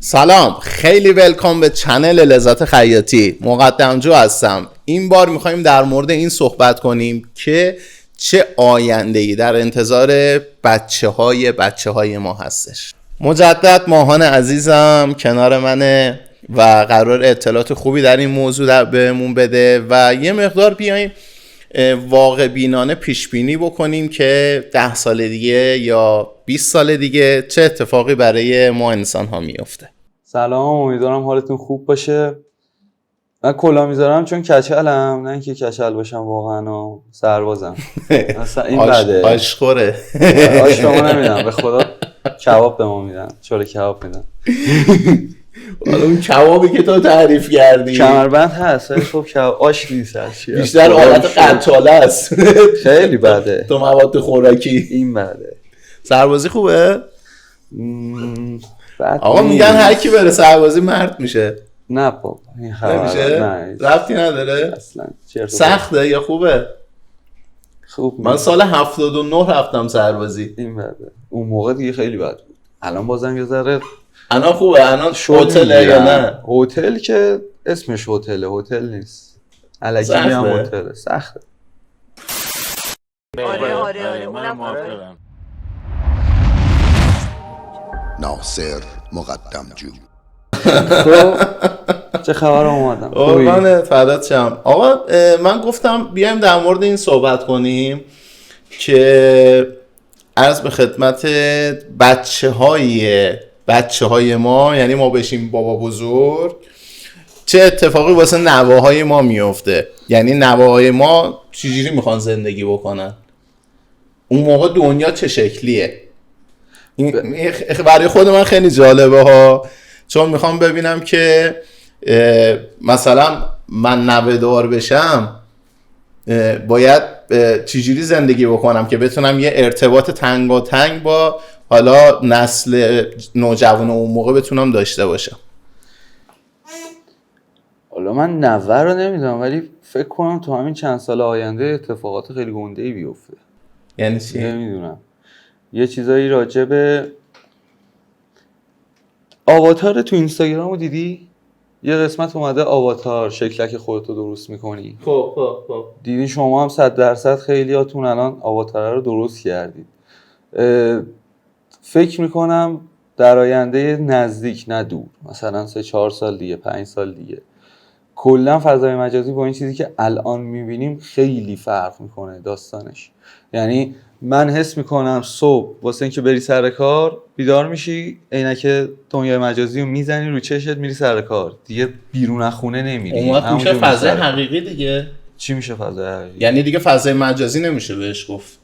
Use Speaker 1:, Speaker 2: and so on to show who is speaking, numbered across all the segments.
Speaker 1: سلام، خیلی ویلکام به چنل لذت خیاطی. مقدمجو هستم. این بار میخوایم در مورد این صحبت کنیم که چه آینده‌ای در انتظار بچه های ما هستش. مجدد ماهان عزیزم کنار منه و قرار اطلاعات خوبی در این موضوع بهمون بده و یه مقدار بیایم واقع بینانه پیش بینی بکنیم که 10 سال دیگه یا 20 سال دیگه چه اتفاقی برای ما انسان ها میفته.
Speaker 2: سلام، امیدوارم حالتون خوب باشه. من کلا میذارم چون کچلم، نه اینکه کچل باشم واقعا و سربازم. اصلا این بده.
Speaker 1: آشخوره.
Speaker 2: آش به ما نمیدن، به خدا کباب به ما میدن، چوره کباب میدن.
Speaker 1: حالا اون کبابی که تو تعریف کردی
Speaker 2: کمربند هست ولی خب کباب آش نیست،
Speaker 1: بیشتر حالت قتاله است.
Speaker 2: خیلی بده.
Speaker 1: تو مواد خوراکی این
Speaker 2: بده.
Speaker 1: سربازی خوبه؟ آقا میگن هر کی بره سربازی مرد میشه.
Speaker 2: نه بابا این خبر
Speaker 1: نمیشه؟
Speaker 2: نه
Speaker 1: ربطی نداره؟
Speaker 2: اصلا
Speaker 1: سخته یا خوبه؟
Speaker 2: خوب.
Speaker 1: من سال 79 رفتم سربازی.
Speaker 2: این بده. اون موقع دیگه خیلی بد بود. الان بازم یه ذره
Speaker 1: الان خوبه. الان هتل یا نه؟
Speaker 2: هتل که اسمش هتل نیست. الکی میام هتل سخته.
Speaker 3: آره من موافقم.
Speaker 4: ناصر مقدمجو.
Speaker 2: خب چه خبر اومدم؟
Speaker 1: قربان فدات شم. آقا من گفتم بیایم در مورد این صحبت کنیم که عرض به خدمت بچه های ما، یعنی ما بشیم بابا بزرگ، چه اتفاقی واسه نوه‌های ما میفته. یعنی نوه‌های ما چجوری میخوان زندگی بکنن، اون موقع دنیا چه شکلیه. برای خود من خیلی جالبه ها، چون میخوام ببینم که مثلا من نوه‌دار بشم باید چجوری زندگی بکنم که بتونم یه ارتباط تنگاتنگ با حالا نسل نوجوان اون موقع بتونم داشته باشم.
Speaker 2: حالا من نوه رو نمیدونم ولی فکر کنم تو همین چند سال آینده اتفاقات خیلی گنده‌ای بیفته.
Speaker 1: یعنی چی؟
Speaker 2: نمیدونم. یه چیزایی راجع به آواتار تو اینستاگرام رو دیدی؟ یه قسمت اومده آواتار شکلک خودتو درست میکنی.
Speaker 1: خب
Speaker 2: دیدین شما هم 100% خیلیاتون الان آواتار رو درست کردید. فکر میکنم در آینده نزدیک نه دور، مثلا 3-4 سال دیگه 5 سال دیگه کلا فضای مجازی با این چیزی که الان میبینیم خیلی فرق میکنه داستانش. یعنی من حس میکنم صبح واسه اینکه بری سر کار بیدار میشی، عینک دنیای مجازی رو میزنی رو چشت میری سر کار، دیگه بیرون از خونه نمیری.
Speaker 1: اون وقت میشه فضای حقیقی دیگه.
Speaker 2: چی میشه فضای حقیقی؟
Speaker 1: یعنی دیگه فضای مجازی نمیشه بهش گفت.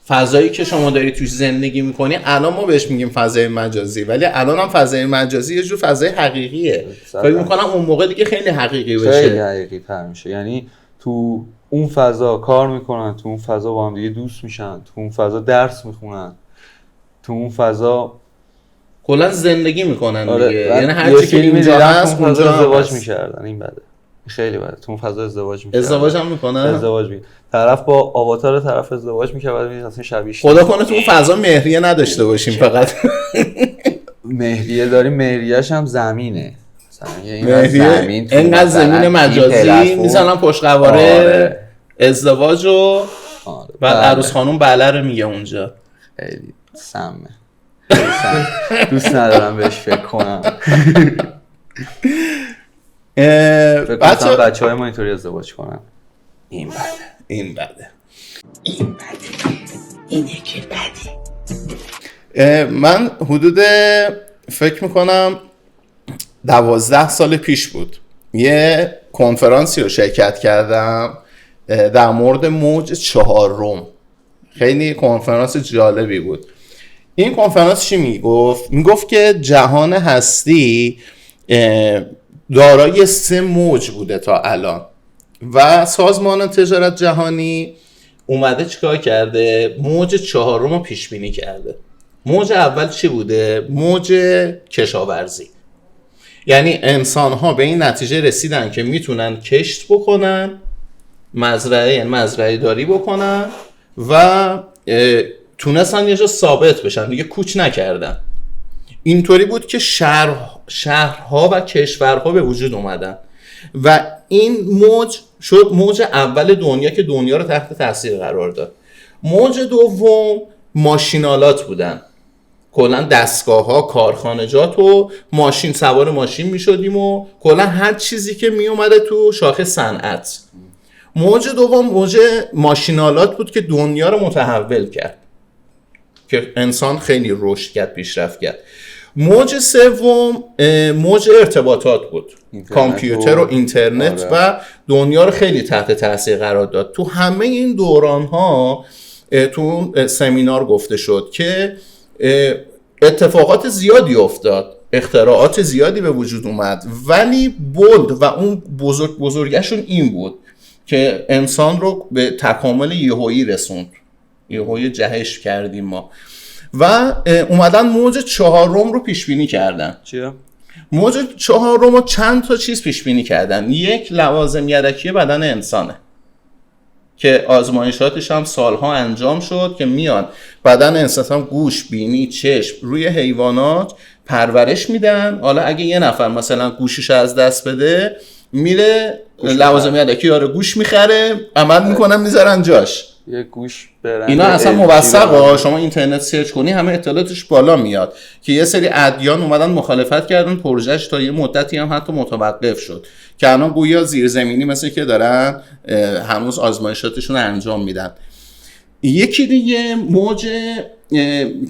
Speaker 1: فضایی که شما داری توش زندگی میکنی الان ما بهش میگیم فضای مجازی، ولی الان هم فضای مجازی یه جور فضای حقیقیه. فکر میکنم اون موقع دیگه خیلی حقیقی بشه،
Speaker 2: خیلی حقیقی تر میشه. یعنی تو اون فضا کار میکنن، تو اون فضا با هم دیگه دوست میشن، تو اون فضا درس میخونن، تو اون فضا
Speaker 1: کلا زندگی میکنن.
Speaker 2: آره.
Speaker 1: دیگه یعنی هر چی که اینجا هست اونجا
Speaker 2: ازدواج میکردن. این بده خیلی بده. تو اون فضا ازدواج میکردن.
Speaker 1: ازدواج هم میکنن.
Speaker 2: ازدواج میکنن. طرف با آواتار طرف ازدواج میکنه، بعد میاد اصلا شبیه
Speaker 1: خدا کنه تو اون فضا مهریه نداشته باشیم. فقط
Speaker 2: مهریه داریم، مهریه‌اش هم زمینه.
Speaker 1: مهریه اینقدر زمین مجازی میزنن پشت قواره ازدواج و بعد عروس خانوم بله رو میگه اونجا.
Speaker 2: خیلی سمه. دوست ندارم بهش فکر کنم. بچه‌های ما اینطوری ازدواج کنن.
Speaker 1: این بده
Speaker 3: اینه که بده.
Speaker 1: من حدود فکر میکنم 12 سال پیش بود یه کنفرانسی رو شرکت کردم در مورد موج 4. خیلی کنفرانس جالبی بود. این کنفرانس چی میگفت که جهان هستی دارای 3 موج بوده تا الان و سازمان تجارت جهانی اومده چیکار کرده؟ موج 4 رو پیش بینی کرده. موج اول چی بوده؟ موج کشاورزی. یعنی انسان ها به این نتیجه رسیدن که میتونن کشت بکنن، مزرعه داری بکنن و تونستن یه جا ثابت بشن، دیگه کوچ نکردن. اینطوری بود که شهرها و کشورها به وجود اومدن و این موج شد موج اول دنیا که دنیا رو تحت تاثیر قرار داد. موج دوم ماشینالات بودن، کلا دستگاه ها، کارخانجات و ماشین، سوار ماشین می شدیم و کلا هر چیزی که می اومده تو شاخه صنعت. موج دوم موج ماشینالات بود که دنیا رو متحول کرد که انسان خیلی رشد کرد، پیشرفت کرد. موج سوم موج ارتباطات بود، کامپیوتر و اینترنت و دنیا رو خیلی تحت تاثیر قرار داد. تو همه این دوران ها تو سمینار گفته شد که اتفاقات زیادی افتاد، اختراعات زیادی به وجود اومد، ولی بولد و اون بزرگشون این بود که انسان رو به تکامل یهویی رسوند، یهویی جهش کردیم ما و اومدن موج چهارم رو پیش بینی کردن.
Speaker 2: چیه؟
Speaker 1: موج چهارم رو چند تا چیز پیش بینی کردن. یک، لوازم یدکی بدن انسانه که آزمایشاتش هم سالها انجام شد که میان بدن انسان گوش، بینی، چشم روی حیوانات پرورش میدن. حالا اگه یه نفر مثلا گوشش از دست بده میره لوازم یدکی گوش میخره، عمل میکنن میذارن جاش.
Speaker 2: یه گوش برنده
Speaker 1: اینا اصلا موثقه، شما اینترنت سرچ کنی همه اطلاعاتش بالا میاد که یه سری ادیان اومدن مخالفت کردن، پروژهش تا یه مدتی هم حتی متوقف شد که الان گویا زیرزمینی مثل که دارن هنوز آزمایشاتشون رو انجام میدن. یکی دیگه موج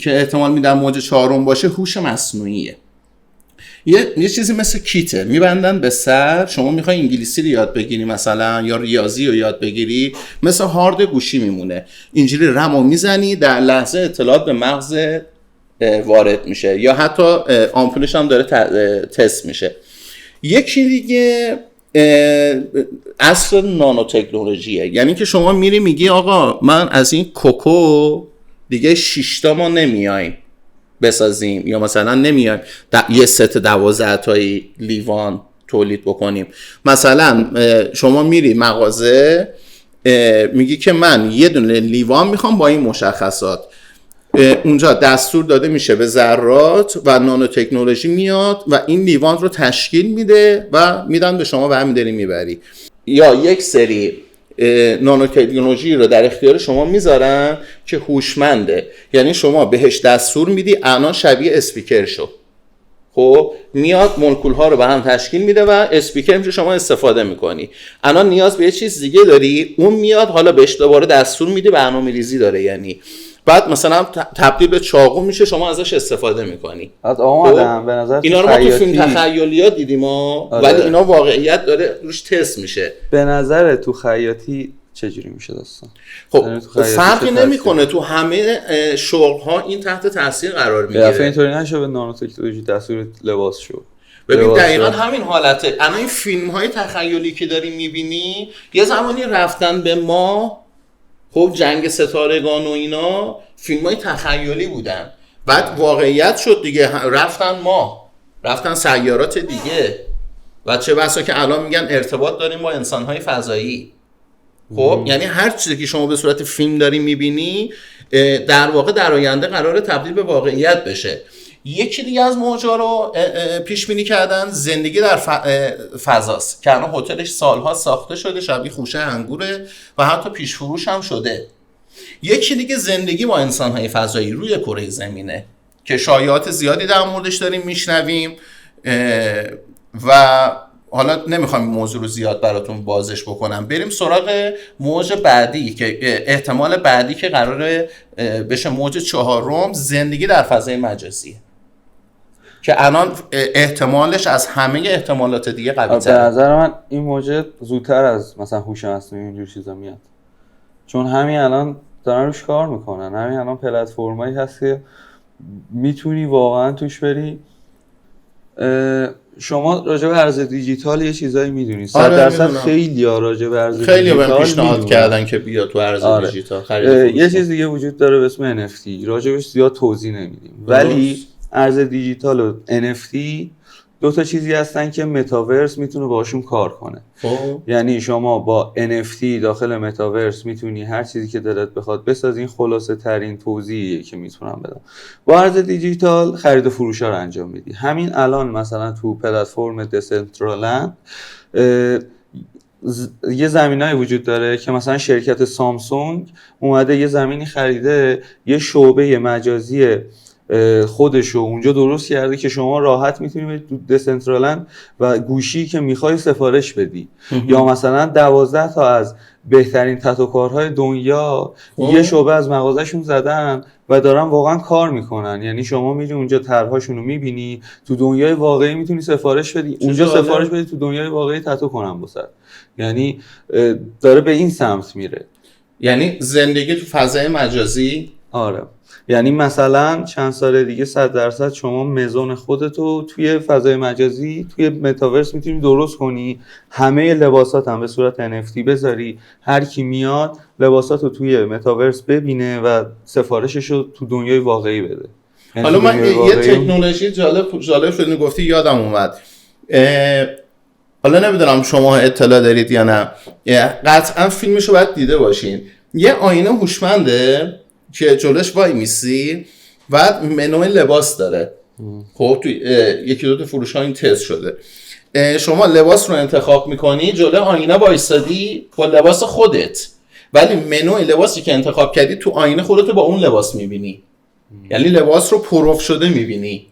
Speaker 1: که احتمال میدم موج چهارم باشه هوش مصنوعیه. یه چیزی مثل کیته میبندن به سر، شما میخوای انگلیسی رو یاد بگیری مثلا یا ریاضی رو یاد بگیری، مثل هارد گوشی میمونه، اینجوری رمو میزنی در لحظه اطلاعات به مغز وارد میشه یا حتی آمپولش هم داره تست میشه. یکی دیگه عصر نانو تکنولوژیه، یعنی که شما میری میگی آقا من از این کوکو دیگه 6 تا ما نمیایم بسازیم یا مثلا نمیایم یه ست 12 تایی لیوان تولید بکنیم. مثلا شما میری مغازه میگی که من یه دونه لیوان میخوام با این مشخصات، اونجا دستور داده میشه به ذرات و نانو تکنولوژی میاد و این لیوان رو تشکیل میده و میدن به شما برمی‌داری میبری. یا یک سری نانو تکنولوژی رو در اختیار شما میذارن که هوشمنده، یعنی شما بهش دستور میدی الان شبیه اسپیکر شو، خب میاد مولکول ها رو به هم تشکیل میده و اسپیکر میشه، شما استفاده میکنی. الان نیاز به یه چیز دیگه داری، اون میاد حالا بهش دوباره دستور میده، برنامه‌ریزی داره، یعنی بعد مثلا تبدیل به چاقو میشه، شما ازش استفاده میکنی.
Speaker 2: از آمدم به نظر
Speaker 1: اینا رو ما تو فیلم تخیلیات دیدیم ولی اینا واقعیت داره روش تست میشه.
Speaker 2: به نظر تو خیاطی چجوری میشه داستان؟
Speaker 1: خب فرقی نمیکنه، تو همه شغل ها این تحت تاثیر قرار میگیره.
Speaker 2: دفعه اینطوری نشه به نانو تکنولوژی دستور لباس شو.
Speaker 1: ببین دقیقاً همین حالته. الان این فیلم های تخیلی که داری میبینی یه زمانی رفتن به ما، خب جنگ ستارگان و اینا فیلم های تخیلی بودن، بعد واقعیت شد دیگه، رفتن سیارات دیگه و چه بسا که الان میگن ارتباط داریم با انسان‌های فضایی. خب یعنی هر چیزی که شما به صورت فیلم داری میبینی در واقع در آینده قراره تبدیل به واقعیت بشه. یکی دیگه از موضوع رو پیش بینی کردن زندگی در فضاست که الان هتلش سالها ساخته شده، شبیه خوشه انگوره و حتی پیش فروش هم شده. یکی دیگه زندگی با انسان‌های فضایی روی کره زمینه که شایعات زیادی در موردش داریم میشنویم و حالا نمیخوام این موضوع رو زیاد براتون بازش بکنم. بریم سراغ موج بعدی که احتمال بعدی که قراره بشه موج چهارم، زندگی در فضای مجازیه که الان احتمالش از همه احتمالات دیگه قوی تره.
Speaker 2: به نظر من این موج زودتر از مثلا هوش مصنوعی اینجور چیزا میاد، چون همین الان دارن روش کار میکنن. همین الان پلتفرمایی هست که میتونی واقعا توش بری. شما راجع به ارز دیجیتال یه چیزایی میدونی 100% خیلی ها راجع به ارز دیجیتال
Speaker 1: خیلی بهم پیشنهاد کردن که بیا تو ارز دیجیتال خرید.
Speaker 2: یه چیز دیگه وجود داره به اسم NFT، راجع بهش زیاد توضیح نمیدیم ولی ارز دیجیتال و NFT دو تا چیزی هستن که متاورس میتونه باشون کار کنه. یعنی شما با NFT داخل متاورس میتونی هر چیزی که دلت بخواد بسازی. این خلاصه ترین توضیحیه که میتونم بدم. با ارز دیجیتال خرید و فروش ها رو انجام میدی. همین الان مثلا تو پلتفرم دسنترالند یه زمینایی وجود داره که مثلا شرکت سامسونگ اومده یه زمینی خریده، یه شعبه مجازی خودشو اونجا درست کرده که شما راحت میتونی تو دسنترالند و گوشی که میخوای سفارش بدی. یا مثلا 12 تا از بهترین تتوکارهای دنیا یه شعبه از مغازهشون زدن و دارن واقعا کار میکنن. یعنی شما میری اونجا طرحهاشون رو میبینی، تو دنیای واقعی میتونی سفارش بدی، اونجا سفارش بدی، تو دنیای واقعی تتو کنن واسه. یعنی داره به این سمت میره.
Speaker 1: یعنی زندگی تو فضای مجازی.
Speaker 2: آره، یعنی مثلا چند سال دیگه 100% شما مزون خودتو توی فضای مجازی توی متاورس میتونی درست کنی، همه لباسات هم به صورت NFT بذاری، هر کی میاد لباساتو توی متاورس ببینه و سفارششو تو دنیای واقعی بده.
Speaker 1: حالا من یه تکنولوژی جالب شد گفتی یادم اومد. حالا نمیدونم شما اطلاع دارید یا نه، قطعا فیلمشو باید دیده باشین. یه آینه هوشمنده که جلوش وای میسی و منوی لباس داره. خب تو یکی دو تا فروش ها این تست شده. شما لباس رو انتخاب میکنی، جلوی آینه وایسادی با لباس خودت، ولی منوی لباسی که انتخاب کردی تو آینه خودت با اون لباس میبینی. یعنی لباس رو پروف شده میبینی.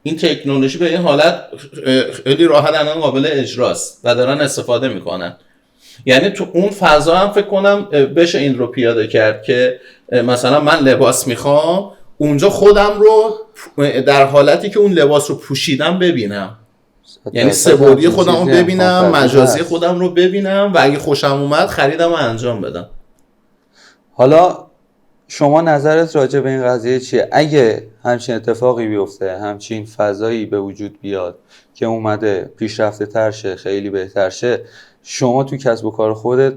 Speaker 1: این تکنولوژی به این حالت خیلی راحت الان قابل اجراست و دارن استفاده میکنن. یعنی تو اون فضا هم فکر کنم بشه این رو پیاده کرد که مثلا من لباس میخوام اونجا خودم رو در حالتی که اون لباس رو پوشیدم ببینم. یعنی سه‌بعدی خودم رو ببینم، مجازی خودم رو ببینم و اگه خوشم اومد خریدم رو انجام بدم.
Speaker 2: حالا شما نظرت راجع به این قضیه چیه؟ اگه همچین اتفاقی بیفته، همچین فضایی به وجود بیاد که اومده پیشرفته تر شه، خیلی بهتر شه، شما تو کسب و کار خودت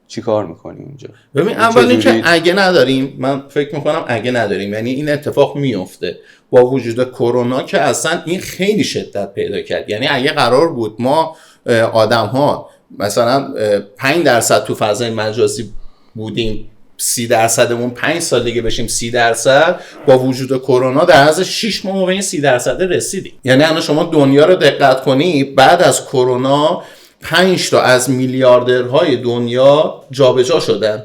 Speaker 2: چی کار میکنی اونجا؟
Speaker 1: ببین اولی که اگه نداریم، من فکر میکنم اگه نداریم، یعنی این اتفاق میفته با وجود کرونا که اصلا این خیلی شدت پیدا کرد. یعنی اگه قرار بود ما آدم ها مثلا 5% تو فضای مجازی بودیم، 30%مون 5 سال دیگه بشیم 30%، با وجود کرونا در عرض 6 ماه به این 30% رسیدیم. یعنی الان شما دنیا رو دقت کنی، بعد از کرونا 5 تا از میلیاردرهای دنیا جابجا شدن.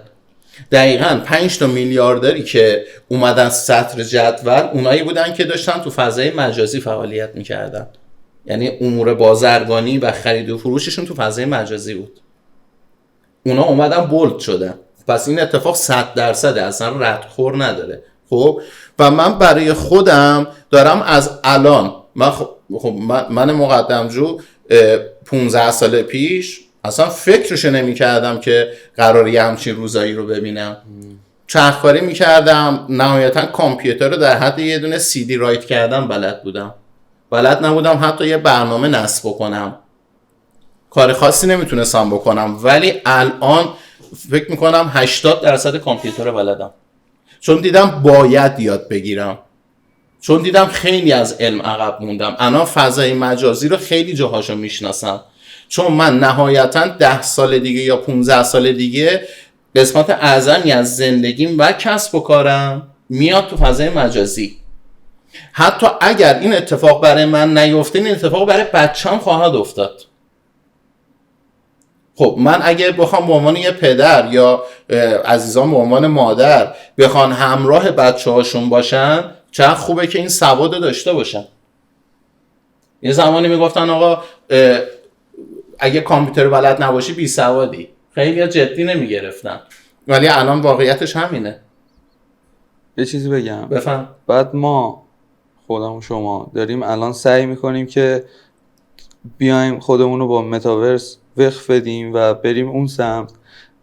Speaker 1: دقیقاً 5 تا میلیاردری که اومدن سطر جدول اونایی بودن که داشتن تو فضای مجازی فعالیت میکردن. یعنی امور بازرگانی و خرید و فروششون تو فضای مجازی بود. اونا اومدن بولد شدن. پس این اتفاق 100% اصلا ردخور نداره. خب و من برای خودم دارم از الان، من مقدمجو 15 سال پیش اصلا فکرشو نمی کردم که قراره یه همچین روزایی رو ببینم. چرخکاری می کردم، نهایتا کامپیوتر رو در حد یه دونه CD رایت کردم بلد نبودم حتی یه برنامه نصب کنم. کار خاصی نمیتونستم بکنم، ولی الان فکر میکنم 80% کامپیوتر بلدم، چون دیدم باید یاد بگیرم، چون دیدم خیلی از علم عقب موندم. الان فضای مجازی رو خیلی جاهاشو میشناسم، چون من نهایتا 10 سال دیگه یا 15 سال دیگه قسمت اعظمی از زندگیم و کسب و کارم میاد تو فضای مجازی. حتی اگر این اتفاق برای من نیفته، این اتفاق برای بچه‌م خواهد افتاد. خب من اگه بخوام به عنوان یه پدر یا عزیزان به عنوان مادر بخوان همراه بچه‌هاشون باشن، چقدر خوبه که این سواد داشته باشن. یه زمانی میگفتن آقا اگه کامپیوتر بلد نباشی بی سوادی، خیلی جدی نمیگرفتن، ولی الان واقعیتش همینه.
Speaker 2: یه چیزی بگم
Speaker 1: بفهم.
Speaker 2: بعد ما خودم و شما داریم الان سعی میکنیم که بیایم خودمون رو با متاورس وقف بدیم و بریم اون سمت،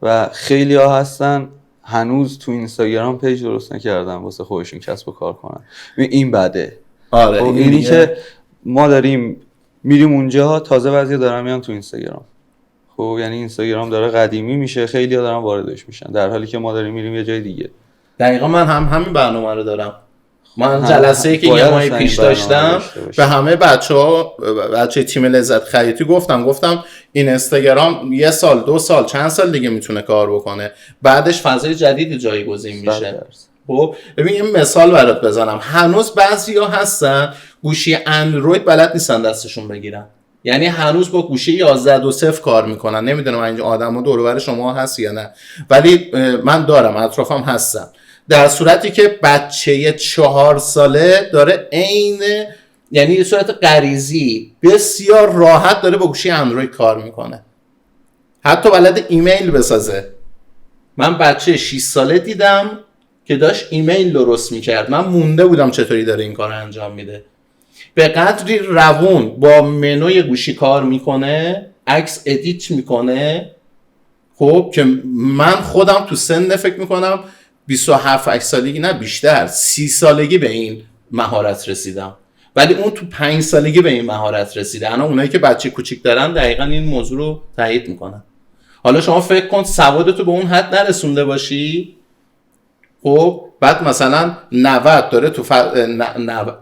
Speaker 2: و خیلی ها هستن هنوز تو اینستاگرام پیج درست نکردن واسه خودشون کسب و کار کنن. این بده.
Speaker 1: آره
Speaker 2: اینی که ما داریم میریم اونجا، تازه بعضی دارن میان تو اینستاگرام. خب یعنی اینستاگرام داره قدیمی میشه، خیلی ها دارن واردش میشن، در حالی که ما داریم میریم یه جای دیگه.
Speaker 1: دقیقا من همین برنامه رو دارم. من جلسه‌ای که یه ماه پیش داشتم به همه بچه تیم لذت خیاطی گفتم این اینستاگرام 1 سال 2 سال چند سال دیگه میتونه کار بکنه، بعدش فضای جدیدی جایگزین میشه. خب ببین یه مثال برات بزنم، هنوز بعضیا هستن گوشی اندروید بلد نیستن دستشون بگیرن، یعنی هنوز با گوشی 11.2 کار میکنن. نمیدونم اینجا آدما دور و بر شما هست یا نه، ولی من دارم، اطرافم هستن. در صورتی که بچه 4 ساله داره یعنی یه صورت غریزی بسیار راحت داره با گوشی اندروید کار میکنه، حتی بلد ایمیل بسازه. من بچه 6 ساله دیدم که داشت ایمیل درست میکرد، من مونده بودم چطوری داره این کار انجام میده. به قدری روون با منوی گوشی کار میکنه، عکس ادیت میکنه، خب که من خودم تو سن فکر میکنم 27 سالگی نه بیشتر 30 سالگی به این مهارت رسیدم، ولی اون تو 5 سالگی به این مهارت رسیده. الان اونایی که بچه کوچیک دارن دقیقاً این موضوع رو تایید میکنن. حالا شما فکر کن سوادتو به اون حد نرسونده باشی، خب بعد مثلا 90 داره تو 90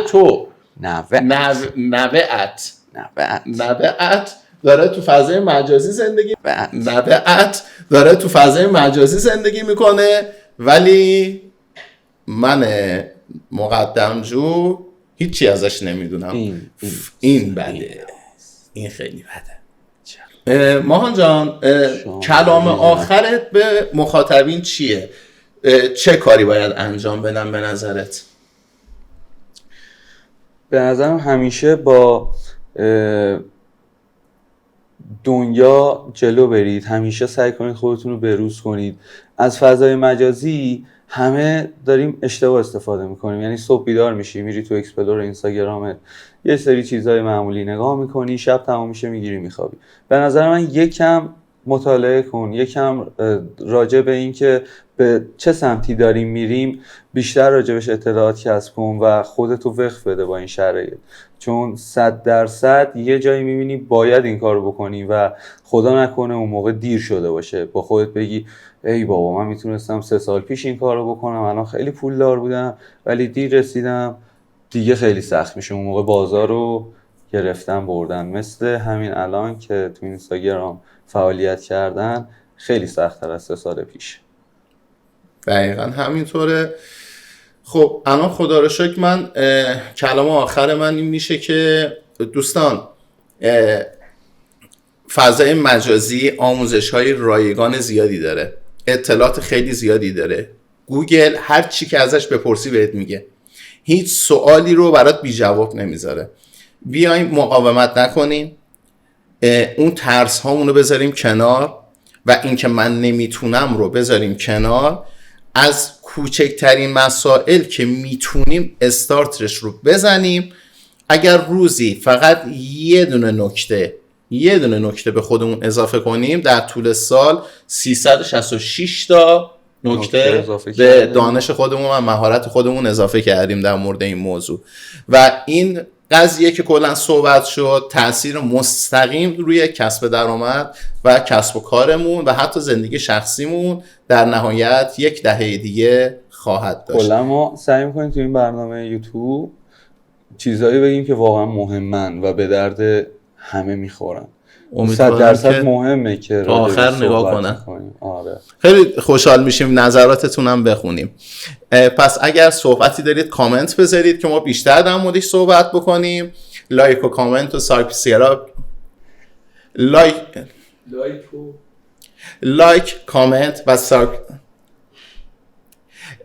Speaker 1: تو 90 داره تو فضای مجازی زندگی میکنه، ولی من مقدمجو هیچی ازش نمیدونم. این بده، این خیلی بده. ماهان جان، کلام آخرت به مخاطبین چیه؟ چه کاری باید انجام بدن به نظرت؟
Speaker 2: به نظرم همیشه با دنیا جلو برید، همیشه سعی کنید خودتون رو بروز کنید. از فضای مجازی همه داریم اشتباه استفاده میکنیم، یعنی صبح بیدار میشی میری تو اکسپلور اینستاگرامت یه سری چیزای معمولی نگاه میکنی، شب تمام میشه میگیری میخوابی. به نظر من یکم مطالعه کن، یکم راجع به این که به چه سمتی داریم میریم بیشتر راجبش اطلاعات کسب کن و خودتو وقف بده با این شرایط، چون 100% یه جایی میبینی باید این کارو بکنی و خدا نکنه اون موقع دیر شده باشه، با خودت بگی ای بابا من میتونستم 3 سال پیش این کارو بکنم، الان خیلی پولدار بودم ولی دیر رسیدم، دیگه خیلی سخت میشه. اون موقع بازار رو گرفتن بردن، مثل همین الان که تو اینستاگرام فعالیت کردن خیلی سخت‌تر از 3 سال پیش.
Speaker 1: دقیقا همینطوره. خب الان خدا رو شکر من کلام آخر من این میشه که دوستان، فضای مجازی آموزش‌های رایگان زیادی داره، اطلاعات خیلی زیادی داره. گوگل هر چی که ازش بپرسی بهت میگه، هیچ سوالی رو برات بی جواب نمیذاره. بیایم مقاومت نکنیم، اون ترس هامون رو بذاریم کنار و این که من نمیتونم رو بذاریم کنار. از کوچکترین مسائل که میتونیم استارترش رو بزنیم. اگر روزی فقط یه دونه نکته به خودمون اضافه کنیم، در طول سال 366 تا نکته به دانش خودمون و مهارت خودمون اضافه کردیم در مورد این موضوع. و این قضیه که کلا صحبت شد تأثیر مستقیم روی کسب درآمد و کسب و کارمون و حتی زندگی شخصیمون در نهایت 10 دهه دیگه خواهد داشت.
Speaker 2: کلا ما سعی می‌کنیم تو این برنامه یوتیوب چیزایی بگیم که واقعا مهمن و به درد همه میخورن. 100% مهمه که
Speaker 1: تا آخر نگاه کنن.
Speaker 2: آره.
Speaker 1: خیلی خوشحال میشیم نظراتتون هم بخونیم. پس اگر صحبتی دارید کامنت بذارید که ما بیشتر در موردش صحبت بکنیم. لایک و کامنت و سابسکرایب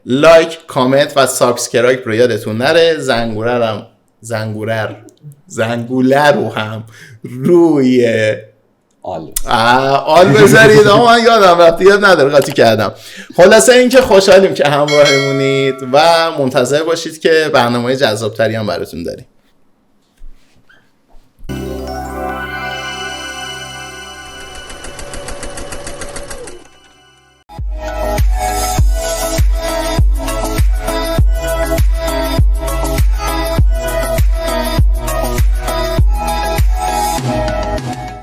Speaker 1: لایک کامنت و سابسکرایب رو یادتون نره. زنگوله رو هم روی آل بذارید. من یادم رفت، یاد نداره قاطی کردم. خلاصه این که خوشحالیم که همراهمونید و منتظر باشید که برنامه جذابتری هم براتون داریم.